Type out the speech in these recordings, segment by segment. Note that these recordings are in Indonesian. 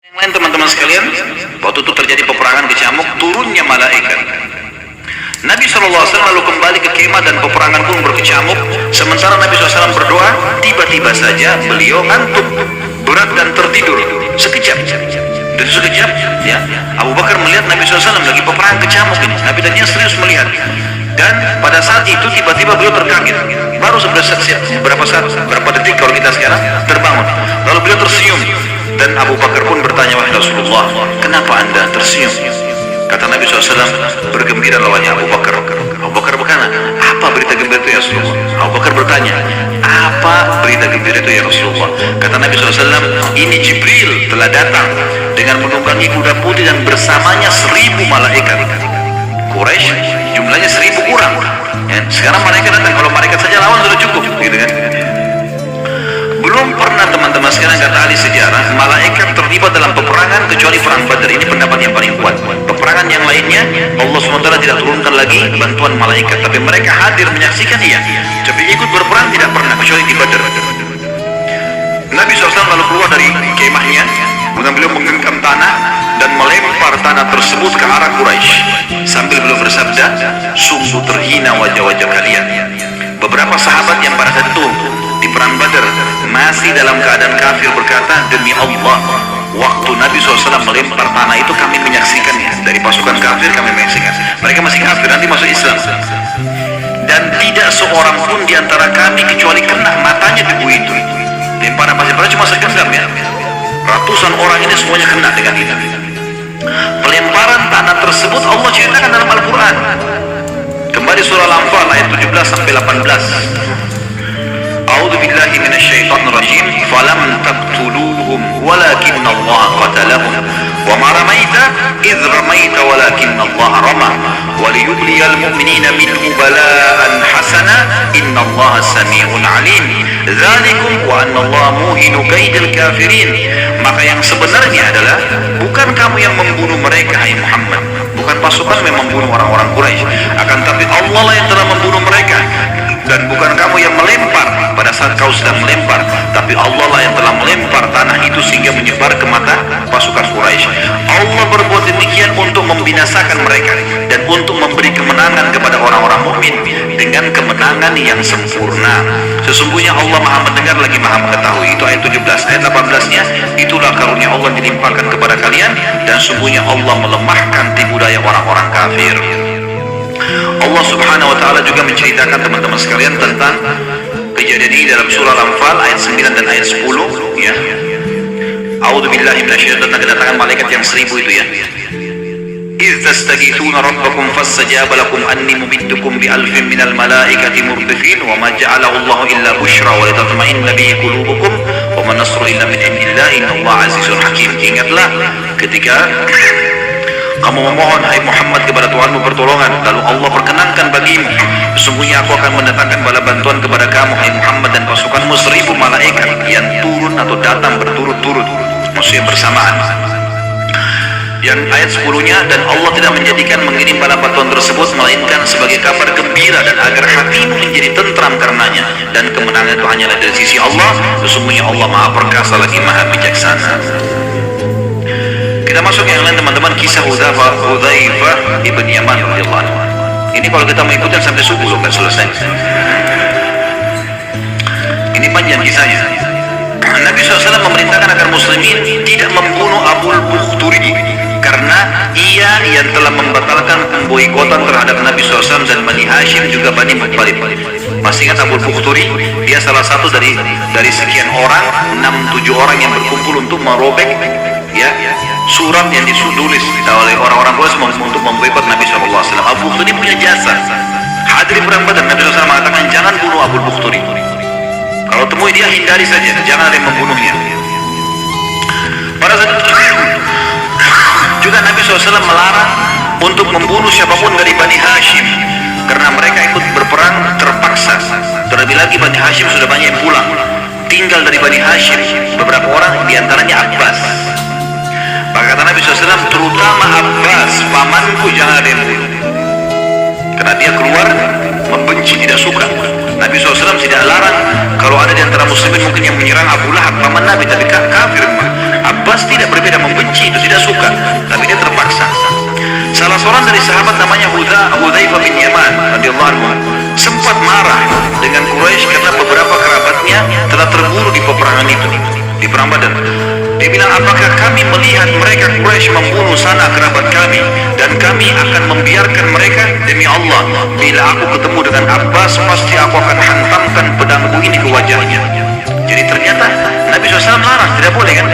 Yang lain teman-teman sekalian, waktu itu terjadi peperangan kecamuk, turunnya malaikat. Nabi SAW lalu kembali ke kemah dan peperangan pun berkecamuk. Sementara Nabi SAW berdoa, tiba-tiba saja beliau ngantuk, berat dan tertidur. Sekejap, dan sekejap, ya, Abu Bakar melihat Nabi SAW lagi peperangan kecamuk ini. Nabi tadinya serius melihat. Dan pada saat itu tiba-tiba beliau terkaget. Baru beberapa detik kalau kita sekarang terbangun. Lalu beliau tersenyum. Dan Abu Bakar pun bertanya, wahai Rasulullah, kenapa anda tersenyum? Kata Nabi SAW, bergembira lawannya Abu Bakar. Abu Bakar berkata, apa berita gembira itu ya Rasulullah? Abu Bakar bertanya, apa berita gembira itu ya Rasulullah? Kata Nabi SAW, ini Jibril telah datang dengan menunggangi kuda putih dan bersamanya 1000 malaikat. Quraisy jumlahnya 1000 kurang. Ya, sekarang malaikat datang, kalau malaikat saja lawan sudah cukup, gitu kan? Belum pernah teman-teman sekalian, kata ahli sejarah, malaikat terlibat dalam peperangan kecuali perang Badar. Ini pendapat yang paling kuat. Peperangan yang lainnya Allah SWT tidak turunkan lagi bantuan malaikat, tapi mereka hadir menyaksikan, iya. Tapi ikut berperang tidak pernah kecuali di Badar. Nabi SAW lalu keluar dari kemahnya, kemudian beliau menggenggam tanah dan melempar tanah tersebut ke arah Quraisy sambil beliau bersabda, sungguh terhina wajah-wajah kalian. Beberapa sahabat yang pada saat itu di perang Badar masih dalam keadaan kafir berkata, demi Allah, waktu Nabi SAW melempar tanah itu kami menyaksikannya. Dari pasukan kafir kami menyaksikan. Mereka masih kafir, nanti masuk Islam. Dan tidak seorang pun di antara kami kecuali kena matanya debu itu. Lemparan pasir, padahal cuma segenggam ya. Ratusan orang ini semuanya kena dengan itu. Pelemparan tanah tersebut Allah ceritakan dalam Al-Quran. Kembali surah Al-Anfal ayat 17 sampai 18. A'udzu billahi minasyaitonir rajim. Falam taqtuluhum walakinna Allah qatalahum wa ma ramaita idh ramaita walakinna Allah rama wa liyubliyal mu'minina minhu bala'an hasana inna Allah sami'un 'alim. Dzalikum wa anna Allah muhinu kaidil kafirin. Maka yang sebenarnya adalah bukan kamu yang membunuh mereka, hai Muhammad. Bukan pasukan yang membunuh orang-orang Quraisy, akan tapi Allah lah yang telah membunuh mereka. Dan bukan kamu yang melempar pada saat kau sedang melempar, tapi Allah lah yang telah melempar tanah itu sehingga menyebar ke mata pasukan Quraisy. Allah berbuat demikian untuk membinasakan mereka dan untuk memberi kemenangan kepada orang-orang mukmin dengan kemenangan yang sempurna. Sesungguhnya Allah Maha mendengar lagi Maha mengetahui. Itu ayat 17. Ayat 18-nya, itulah karunia Allah dilimpahkan kepada kalian dan sungguhnya Allah melemahkan tipu daya orang-orang kafir. Allah Subhanahu wa taala juga menceritakan teman-teman sekalian tentang kejadian ini dalam surah Al-Anfal ayat 9 dan ayat 10 ya. A'udzu billahi minasyaitonir rajim, kedatangan malaikat yang 1000 itu ya. إذ تستغيثون ربكم فاستجاب لكم أني ممدكم بألف من الملائكة مردفين وما جعله الله إلا بشرى ولتطمئن به قلوبكم وما النصر إلا من عند الله إن الله عزيز حكيم. Ingatlah ketika kamu memohon, hai Muhammad, kepada Tuhanmu pertolongan, lalu Allah perkenankan bagimu, sesungguhnya aku akan mendatangkan bala bantuan kepada kamu, hai Muhammad, dan pasukanmu 1000 malaikat yang turun atau datang berturut-turut, maksudnya bersamaan. Yang ayat 10-nya, dan Allah tidak menjadikan mengirim bala bantuan tersebut melainkan sebagai kabar gembira dan agar hatimu menjadi tentram karenanya, dan kemenangan itu hanyalah dari sisi Allah, sesungguhnya Allah Maha Perkasa lagi Maha Bijaksana. Kita masuk yang lain teman-teman, kisah Hudzaifah ibn Yaman radhiyallahu anhu. Ini kalau kita mengikuti sampai subuh loh, nggak selesai. Ini panjang kisahnya. Nabi SAW memerintahkan agar muslimin tidak membunuh Abul Bukhturi karena ia yang telah membatalkan pemboikotan terhadap Nabi SAW dan Bani Hashim juga Bani Muttalib. Masih ingat Abul Bukhturi? Dia salah satu dari sekian orang, 6-7 orang yang berkumpul untuk merobek ya surat yang ditulis oleh orang-orang Quraisy untuk memboikot Nabi SAW. Abu Bukhturi punya jasa. Hadir perang Badar, Nabi SAW mengatakan jangan bunuh Abul Bukhturi. Kalau temui dia, hindari saja, jangan ada yang membunuhnya. Pada saat itu juga Nabi SAW melarang untuk membunuh siapapun dari Bani Hashim karena mereka ikut berperang terpaksa. Terlebih lagi Bani Hashim sudah banyak yang pulang. Tinggal dari Bani Hashim beberapa orang, diantaranya Abbas. Maka kata Nabi SAW, terutama Abbas, pamanku jangan ada yang bunuh. Karena dia keluar membenci, tidak suka. Nabi SAW tidak larang kalau ada di antara muslimin mungkin yang menyerang Abu Lahab, paman Nabi, tapi kafir. Abbas tidak berbeda, membenci itu, tidak suka, tapi dia terpaksa. Salah seorang dari sahabat namanya Hudzaifah bin Yaman radhiyallahu anhu sempat marah dengan Quraisy karena beberapa kerabatnya telah terbunuh di peperangan itu, di perang Badar. Dia bilang, apakah kami melihat mereka Quraisy membunuh sana kerabat kami dan kami akan membiarkan mereka? Demi Allah, bila aku ketemu dengan Abbas pasti aku akan hantamkan pedangku ini ke wajahnya. Jadi ternyata Nabi SAW larang, tidak boleh kan?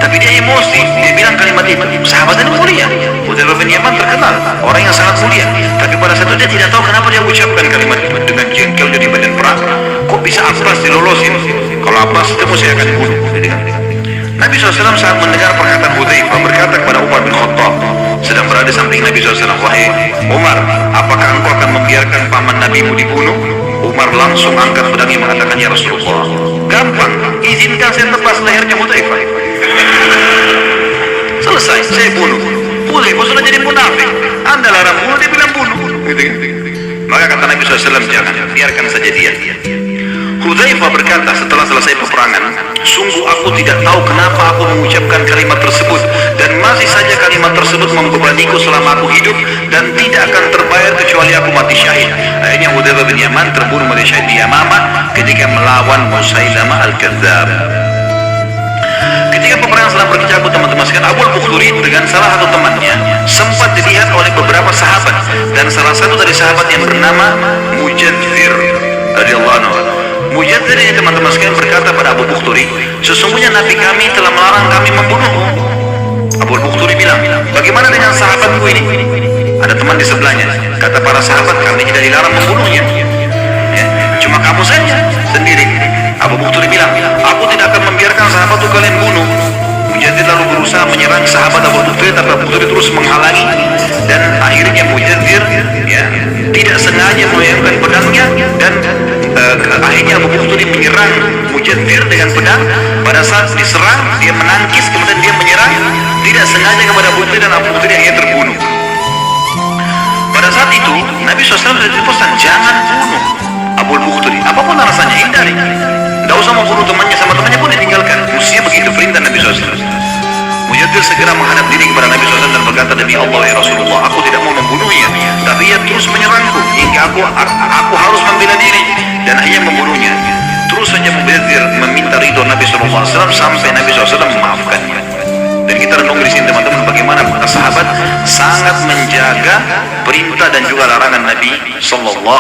Tapi dia emosi, dia bilang kalimat itu. Sahabat ini mulia, Hudzaifah bin Yaman terkenal, orang yang sangat mulia. Tapi pada saat itu dia tidak tahu kenapa dia ucapkan kalimat itu dengan jengkel di medan perang. Kok bisa Abbas dilolosin? Kalau Abbas ketemu saya akan bunuh. Nabi SAW saat mendengar perkataan Hudzaifah berkata kepada Umar bin Khattab, sedang berada di samping Nabi SAW, wahai Umar, apakah engkau akan membiarkan paman Nabimu dibunuh? Umar langsung angkat pedangnya mengatakan, ya Rasulullah, gampang, izinkan saya tebas lehernya Hudzaifah. Selesai, saya bunuh. Hudzaifah sudah jadi munafik, Anda larang bunuh, dia bilang bunuh. Maka kata Nabi SAW, jangan, biarkan saja dia. Hudzaifah berkata setelah selesai peperangan, sungguh aku tidak tahu kenapa aku mengucapkan kalimat tersebut, dan masih saja kalimat tersebut membebaniku selama aku hidup dan tidak akan terbayar kecuali aku mati syahid. Akhirnya Hudzaifah bin Yaman terbunuh mati syahid di Yamamah ketika melawan Musailamah al-Kadzdzab. Ketika peperangan sedang berkecamuk, teman-teman sekalian, Abu al-Bukhturi dengan salah satu temannya sempat dilihat oleh beberapa sahabat, dan salah satu dari sahabat yang bernama Mujadzir radhiyallahu anhu. Mujadzir ini, teman-teman sekalian, berkata pada Abu Bukhturi, sesungguhnya Nabi kami telah melarang kami membunuhmu. Abu Bukhturi bilang, bagaimana dengan sahabatku ini? Ada teman di sebelahnya. Kata para sahabat, kami tidak dilarang membunuhnya, ya, cuma kamu saja sendiri. Abu Bukhturi bilang, aku tidak akan membiarkan sahabatku kalian bunuh. Mujadzir lalu berusaha menyerang sahabat Abu Bukhturi, tapi Abu Bukhturi terus menghalangi, dan akhirnya Mujadzir, ya, tidak sengaja melayangkan pedangnya, dan akhirnya Abu Bukhturi menyerang Mujadzir dengan pedang. Pada saat diserang, dia menangkis, kemudian dia menyerang tidak sengaja kepada Abu Bukhturi, dan Abu Bukhturi akhirnya terbunuh. Pada saat itu Nabi SAW sudah dipesan, jangan bunuh Abu Bukhturi, apapun alasannya, hindari. Tidak usah membunuh temannya, sama temannya pun ditinggalkan. Mestinya begitu perintah Nabi SAW. Mujadzir segera menghadap diri kepada Nabi SAW dan berkata, demi Allah ya Rasulullah, aku tidak mau membunuhnya, tapi ia terus menyerangku hingga aku harus membela diri, dan akhirnya membunuhnya. Terus saja Mujadzir meminta ridho Nabi SAW sampai Nabi SAW memaafkannya. Dan kita renung di sini, teman-teman, bagaimana para sahabat sangat menjaga perintah dan juga larangan Nabi SAW.